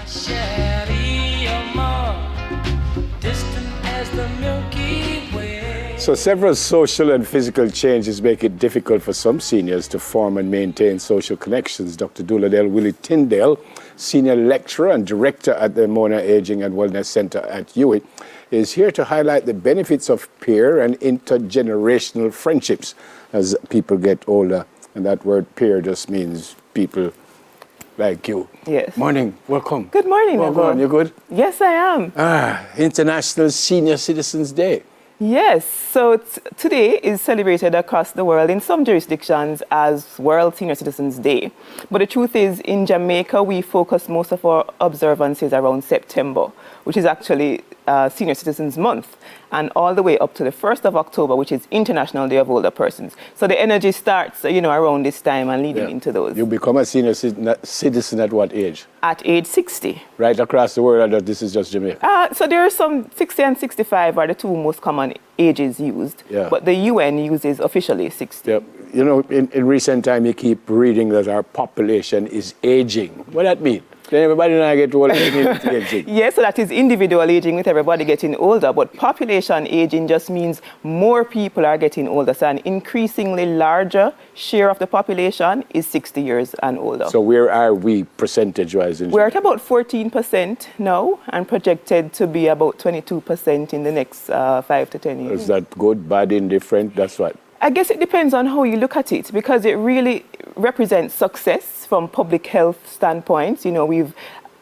So several social and physical changes make it difficult for some seniors to form and maintain social connections. Dr. Douladel Willie-Tyndale, Senior Lecturer and Director at the Mona Aging and Wellness Center at UWI, is here to highlight the benefits of peer and intergenerational friendships as people get older. And that word peer just means people like you. Yes. Morning, welcome. Good morning, welcome. You good? Yes, I am. International Senior Citizens Day. Yes, so today is celebrated across the world in some jurisdictions as World Senior Citizens Day. But the truth is, in Jamaica, we focus most of our observances around September, which is actually Senior Citizens Month, and all the way up to the 1st of October, which is International Day of Older Persons. So the energy starts, around this time and leading into those. You become a senior citizen at what age? At age 60. Right across the world, or this is just Jamaica? So there are some 60 and 65 are the two most common ages used, but the UN uses officially 60. Yep. In recent time, you keep reading that our population is aging. What does that mean? Then everybody now get older. Yes, so that is individual aging with everybody getting older, but population aging just means more people are getting older. So an increasingly larger share of the population is 60 years and older. So where are we percentage-wise? We're at about 14% now and projected to be about 22% in the next 5 to 10 years. Is that good, bad, indifferent? That's what? I guess it depends on how you look at it, because it really represents success from public health standpoint. We've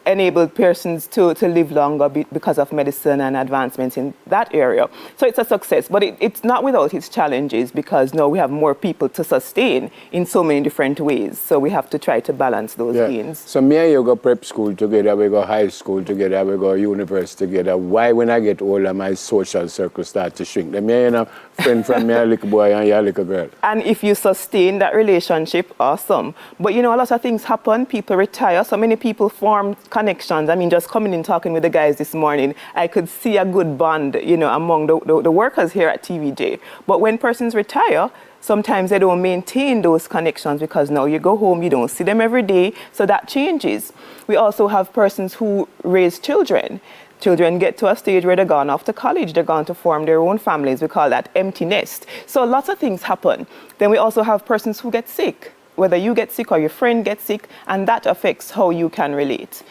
enabled persons to live longer because of medicine and advancements in that area. So it's a success, but it's not without its challenges, because now we have more people to sustain in so many different ways. So we have to try to balance those gains. So me and you go prep school together, we go high school together, we go university together. Why when I get older, my social circle start to shrink? Then me and a friend from me, a little boy, and you a little girl. And if you sustain that relationship, awesome. But a lot of things happen. People retire. So many people form connections. I mean, just coming in talking with the guys this morning, I could see a good bond, among the workers here at TVJ. But when persons retire, sometimes they don't maintain those connections, because now you go home, you don't see them every day. So that changes. We also have persons who raise children. Children get to a stage where they're gone off to college, they're gone to form their own families. We call that empty nest. So lots of things happen. Then we also have persons who get sick, whether you get sick or your friend gets sick, and that affects how you can relate.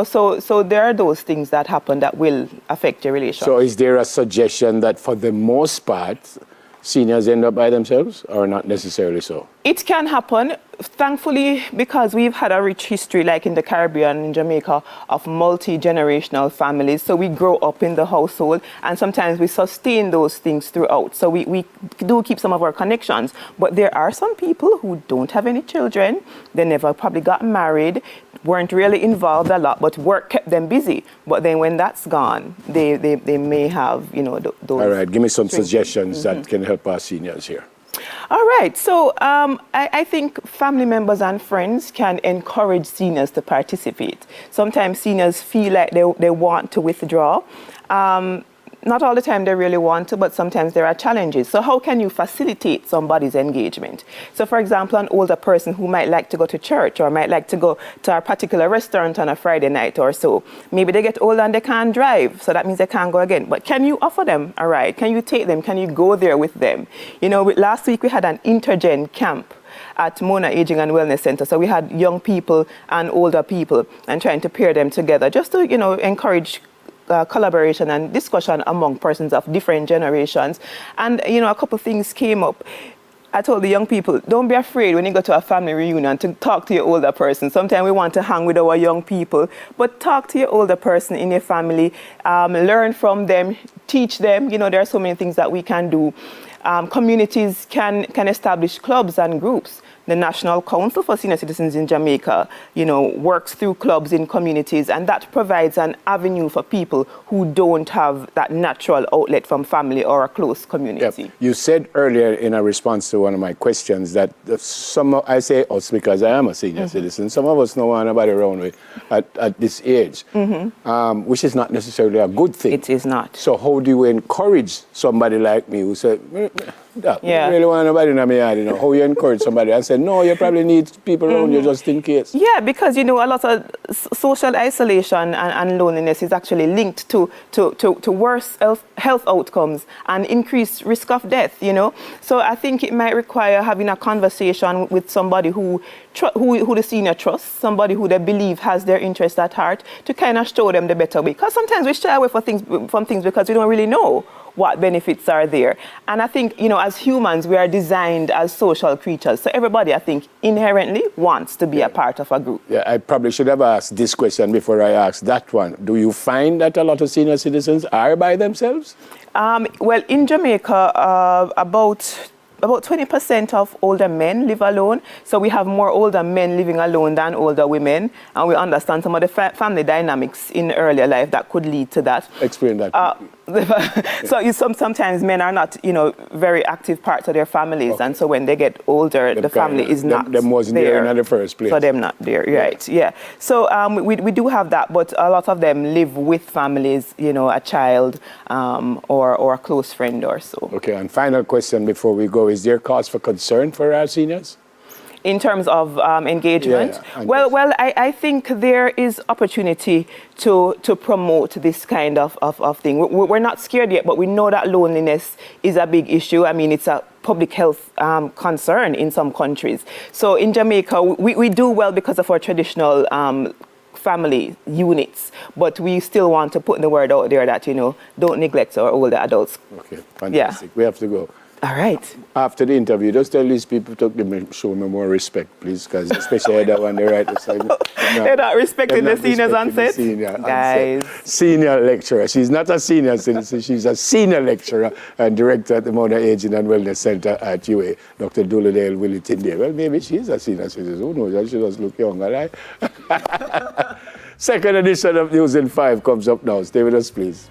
So there are those things that happen that will affect your relationship. So is there a suggestion that for the most part, seniors end up by themselves, or not necessarily so? It can happen, thankfully, because we've had a rich history, like in the Caribbean, in Jamaica, of multi-generational families. So we grow up in the household, and sometimes we sustain those things throughout. So we do keep some of our connections. But there are some people who don't have any children. They never probably got married, weren't really involved a lot, but work kept them busy. But then when that's gone, they may have, those... All right, give me some suggestions that can help our seniors here. All right, so I think family members and friends can encourage seniors to participate. Sometimes seniors feel like they want to withdraw. Not all the time they really want to, but sometimes there are challenges. So how can you facilitate somebody's engagement? So for example, an older person who might like to go to church or might like to go to a particular restaurant on a Friday night or so, maybe they get older and they can't drive, so that means they can't go again. But can you offer them a ride? Can you take them? Can you go there with them? Last week we had an intergen camp at Mona Aging and Wellness Center. So we had young people and older people and trying to pair them together just to, encourage collaboration and discussion among persons of different generations. And, a couple of things came up. I told the young people, don't be afraid when you go to a family reunion to talk to your older person. Sometimes we want to hang with our young people, but talk to your older person in your family, learn from them, teach them. There are so many things that we can do. Communities can establish clubs and groups. The National Council for Senior Citizens in Jamaica, works through clubs in communities, and that provides an avenue for people who don't have that natural outlet from family or a close community. Yep. You said earlier in a response to one of my questions that I say us because I am a senior citizen, some of us know anybody around me at this age, which is not necessarily a good thing. It is not. So how do you encourage somebody like me who said, Yeah. You really want nobody in my yard, you know. How you encourage somebody? I said, no, you probably need people around you just in case. Yeah, because, you know, a lot of social isolation and loneliness is actually linked to worse health outcomes and increased risk of death, you know. So I think it might require having a conversation with somebody who the senior trusts, somebody who they believe has their interest at heart, to kind of show them the better way. Because sometimes we shy away from things because we don't really know what benefits are there. And I think, you know, as humans, we are designed as social creatures. So everybody, I think, inherently wants to be a part of a group. Yeah, I probably should have asked this question before I asked that one. Do you find that a lot of senior citizens are by themselves? Well, in Jamaica, about 20% of older men live alone. So we have more older men living alone than older women. And we understand some of the family dynamics in earlier life that could lead to that. Explain that. So sometimes men are not, you know, very active parts of their families. Okay. And so when they get older, the family is not them wasn't there in the first place. So them not there, right, yeah. So we do have that, but a lot of them live with families, you know, a child or a close friend or so. Okay, and final question before we go. Is there cause for concern for our seniors? In terms of engagement? Yeah, well, I think there is opportunity to promote this kind of thing. We're not scared yet, but we know that loneliness is a big issue. I mean, it's a public health concern in some countries. So in Jamaica, we do well because of our traditional family units, but we still want to put the word out there that, you know, don't neglect our older adults. Okay, fantastic. Yeah. We have to go. All right. After the interview, just tell these people to show me more respect, please, because especially that one, they right beside me. They're not respecting the seniors on set? Guys. Senior lecturer. She's not a senior citizen, she's a senior lecturer and director at the Mother Aging and Wellness Center at UA, Dr. Douladel Willie-Tyndale. Well, maybe she's a senior citizen. Who knows? She does look young, all right? Second edition of News in 5 comes up now. Stay with us, please.